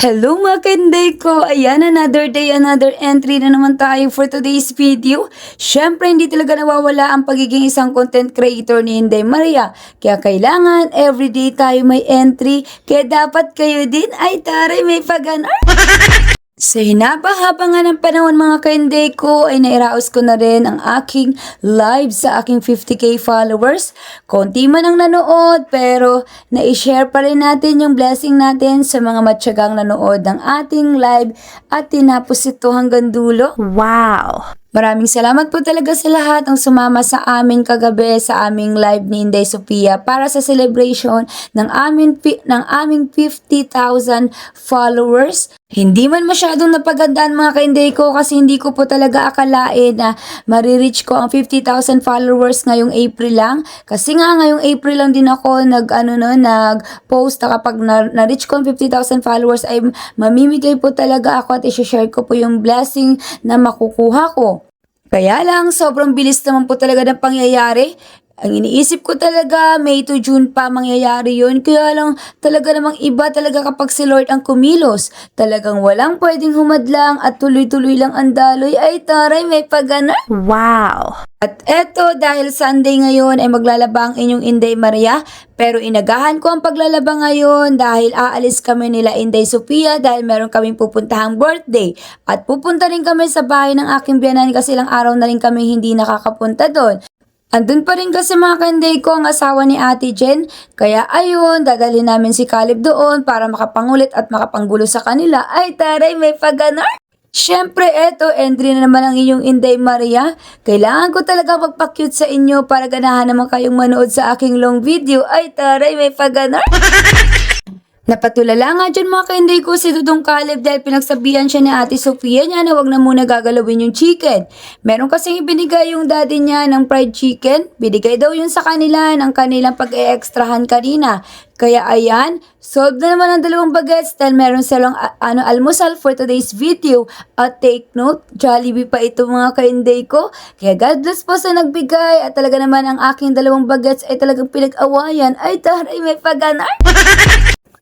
Hello mga kainday ko! Ayan, another day, another entry na naman tayo for today's video. Syempre, hindi talaga nawawala ang pagiging isang content creator ni Inday Maria. Kaya kailangan, everyday tayo may entry. Kaya dapat kayo din ay taray may pag-anar. Sa hinaba-haba nga ng panahon mga kainday ko ay nairaos ko na rin ang aking live sa aking 50k followers. Konti man ang nanood pero na-share pa rin natin yung blessing natin sa mga matyagang nanood ng ating live at tinapos ito hanggang dulo. Wow! Maraming salamat po talaga sa lahat ang sumama sa amin kagabi sa aming live ni Inday Sofia para sa celebration ng aming 50,000 followers. Hindi man masyadong napagandaan mga kainday ko kasi hindi ko po talaga akalain na marireach ko ang 50,000 followers ngayong April lang. Kasi nga ngayong April lang din ako nag-post na kapag na-reach ko ang 50,000 followers ay mamimigay po talaga ako at i-share ko po yung blessing na makukuha ko. Kaya lang, sobrang bilis naman po talaga ng pangyayari. Ang iniisip ko talaga, May to June pa mangyayari yun. Kaya lang, talaga namang iba talaga kapag si Lord ang kumilos. Talagang walang pwedeng humadlang at tuloy-tuloy lang ang daloy. Ay taray, may pag-anar. Wow! At eto, dahil Sunday ngayon ay maglalaba ang inyong Inday Maria. Pero inagahan ko ang paglalaba ngayon dahil aalis kami nila Inday Sofia dahil meron kaming pupuntahang birthday. At pupunta rin kami sa bahay ng aking biyanan kasi ilang araw na rin kami hindi nakakapunta doon. Andun pa rin kasi mga kainday ko ang asawa ni Ate Jen. Kaya ayun, dadalhin namin si Caleb doon para makapangulit at makapanggulo sa kanila. Ay taray, may pag-anar! Syempre, eto, entry na naman ang inyong Inday Maria. Kailangan ko talaga magpa-cute sa inyo para ganahan naman kayong manood sa aking long video. Ay taray, may pag-anar! Napatulala nga dyan mga kainday ko si Dudong Caleb dahil pinagsabihan siya ni Ate Sofia niya na wag na muna gagalawin yung chicken. Meron kasing ibinigay yung daddy niya ng fried chicken. Binigay daw yun sa kanila ng kanilang pag-e-extrahan kanina. Kaya ayan, solved na naman ang dalawang bagets dahil meron silang almusal for today's video. At take note, Jollibee pa ito mga kainday ko. Kaya God bless po sa nagbigay at talaga naman ang aking dalawang bagets ay talagang pinag-awayan. Ay taray, may pag-anar!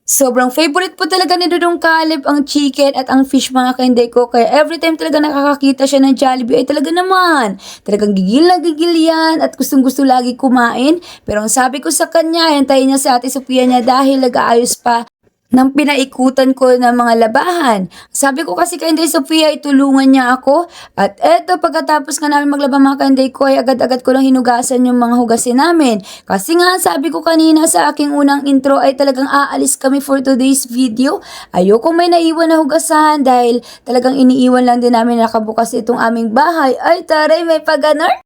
Sobrang favorite po talaga ni Dudong Caleb ang chicken at ang fish mga kainday ko. Kaya every time talaga nakakakita siya ng Jollibee ay talaga naman. Talagang gigil na gigil yan at gustong gusto lagi kumain. Pero ang sabi ko sa kanya, hintayin niya si Ate Sofia niya dahil nag-aayos pa ng pinaikutan ko ng mga labahan. Sabi ko kasi kay Inday Sofia, itulungan niya ako. At eto, pagkatapos nga namin maglaba mga kainday ko, ay agad-agad ko lang hinugasan yung mga hugasin namin. Kasi nga, sabi ko kanina sa aking unang intro ay talagang aalis kami for today's video. Ayoko may naiwan na hugasan dahil talagang iniiwan lang din namin nakabukas itong aming bahay. Ay taray, may pag-anar!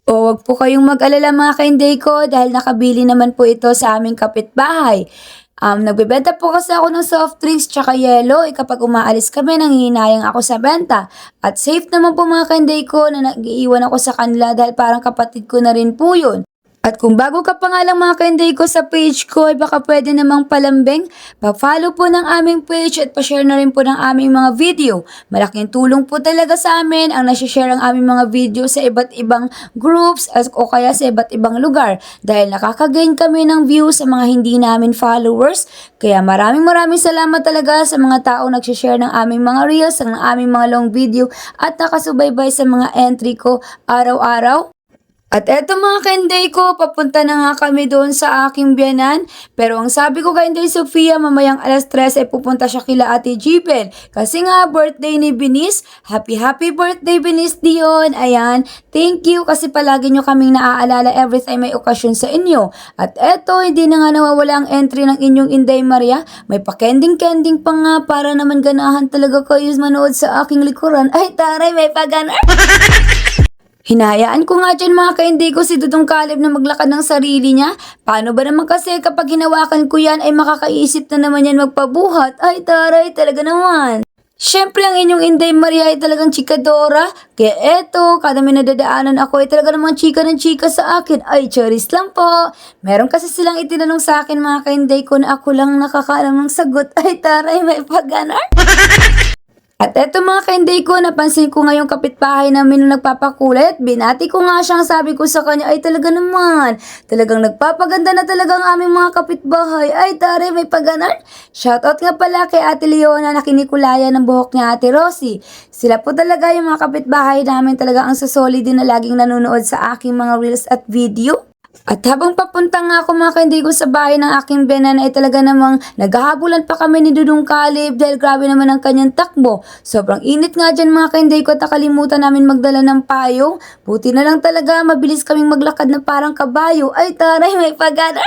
O wag po kayong mag-alala mga kainday ko dahil nakabili naman po ito sa aming kapitbahay. Nagbebenta po kasi ako ng soft drinks tsaka yelo. Kapag umaalis kami, nanghihinayang ako sa benta. At safe naman po mga kainday ko na nag-iiwan ako sa kanila dahil parang kapatid ko na rin po yun. At kung bago ka pa nga lang mga kainday ko sa page ko, ay baka pwede namang palambing. Pa-follow po ng aming page at pa-share na rin po ng aming mga video. Malaking tulong po talaga sa amin ang nasi-share ang aming mga video sa iba't ibang groups o kaya sa iba't ibang lugar. Dahil nakakagain kami ng views sa mga hindi namin followers. Kaya maraming salamat talaga sa mga taong nag-share ng aming mga reels, ng aming mga long video at nakasubaybay sa mga entry ko araw-araw. At eto mga kainday ko, papunta na nga kami doon sa aking biyanan. Pero ang sabi ko kay Inday Sofia, mamayang alas 3 ay pupunta siya kila Ate Jibel. Kasi nga, birthday ni Benice. Happy birthday Benice Dion. Ayan, thank you kasi palagi nyo kaming naaalala every time may okasyon sa inyo. At eto, hindi na nga nawawala ang entry ng inyong Inday Maria. May pa-kending-kending pa nga para naman ganahan talaga kayo manood sa aking likuran. Ay taray, may pag-anar! Hinayaan ko nga dyan mga kainday ko si Dudong Caleb na maglakad ng sarili niya. Paano ba naman kasi kapag hinawakan ko yan ay makakaisip na naman yan magpabuhat? Ay taray, talaga naman. Siyempre ang inyong Inday Maria ay talagang chikadora. Kaya eto, kada may nadadaanan ako ay talaga namang chika ng chika sa akin. Ay, charis lang po. Meron kasi silang itinanong sa akin mga kainday ko na ako lang nakakaalam ng sagot. Ay taray, may pag-anar. At eto mga kainday ko, napansin ko ngayong kapitbahay namin nung nagpapakulay at binati ko nga siyang sabi ko sa kanya, ay talaga naman, talagang nagpapaganda na talaga ang aming mga kapitbahay. Ay tare, may paganon. Shoutout nga pala kay Ate Leona na kinikulayan ng buhok niya Ate Rosie. Sila po talaga yung mga kapitbahay namin, talaga ang sasolid din na laging nanonood sa aking mga reels at video. At habang papunta nga ako mga kainday ko sa bahay ng aking biyanan ay talaga namang naghahabulan pa kami ni Dudong Caleb dahil grabe naman ang kanyang takbo. Sobrang init nga dyan mga kainday ko at nakalimutan namin magdala ng payong. Buti na lang talaga mabilis kaming maglakad na parang kabayo. Ay taray, may pagana.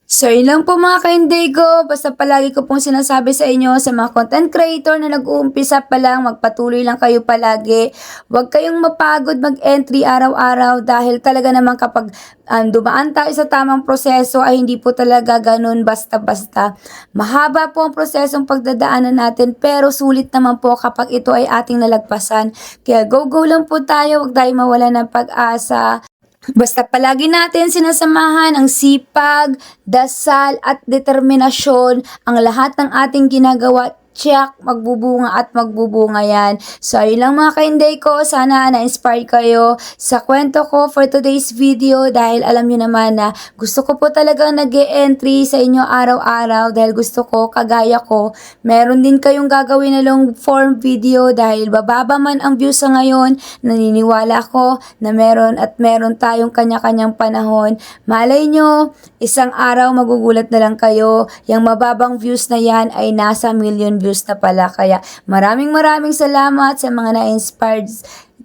So, yun lang po mga kainday ko. Basta palagi ko pong sinasabi sa inyo sa mga content creator na nag-uumpisa pa lang, magpatuloy lang kayo palagi. Huwag kayong mapagod mag-entry araw-araw dahil talaga naman kapag dumaan tayo sa tamang proseso ay hindi po talaga ganun basta-basta. Mahaba po ang prosesong pagdadaanan natin pero sulit naman po kapag ito ay ating nalagpasan. Kaya go-go lang po tayo, huwag tayo mawala ng pag-asa. Basta palagi natin sinasamahan ang sipag, dasal at determinasyon, ang lahat ng ating ginagawa, tiyak, magbubunga at magbubunga yan. So, ayun lang mga kainday ko. Sana na-inspire kayo sa kwento ko for today's video dahil alam nyo naman na gusto ko po talagang nag-e-entry sa inyo araw-araw dahil gusto ko, kagaya ko, meron din kayong gagawin na long form video dahil bababa man ang views sa ngayon, naniniwala ko na meron at meron tayong kanya-kanyang panahon. Malay nyo, isang araw magugulat na lang kayo, yung mababang views na yan ay nasa million views na pala. Kaya maraming salamat sa mga na-inspired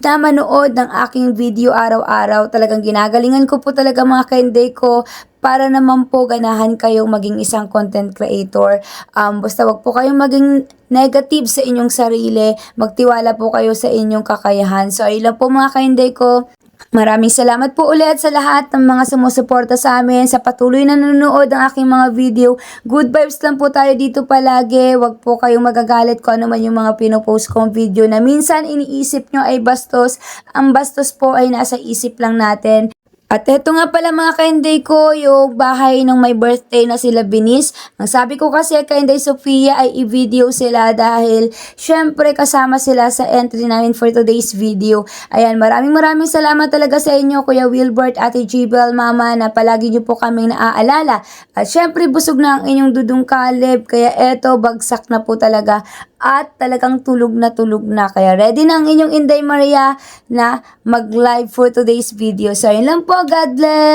na manood ng aking video araw-araw. Talagang ginagalingan ko po talaga mga kainday ko para naman po ganahan kayong maging isang content creator. Basta wag po kayong maging negative sa inyong sarili. Magtiwala po kayo sa inyong kakayahan. So, ayun lang po mga kainday ko. Maraming salamat po ulit sa lahat ng mga sumusuporta sa amin, sa patuloy na nanonood ng aking mga video. Good vibes lang po tayo dito palagi. Huwag po kayong magagalit kung ano man yung mga pinopost kong video na minsan iniisip nyo ay bastos. Ang bastos po ay nasa isip lang natin. At eto nga pala mga kainday ko, yung bahay ng may birthday na sila Binis. Ang sabi ko kasi kay Inday Sofia ay i-video sila dahil syempre kasama sila sa entry namin for today's video. Ayan, maraming salamat talaga sa inyo Kuya Wilbert, Ate Jibel, Mama na palagi nyo po kaming naaalala. At syempre busog na ang inyong Dudong Caleb, kaya eto bagsak na po talaga. At talagang tulog na. Kaya ready na ang inyong Inday Maria na mag-live for today's video. So, yun lang po. God bless!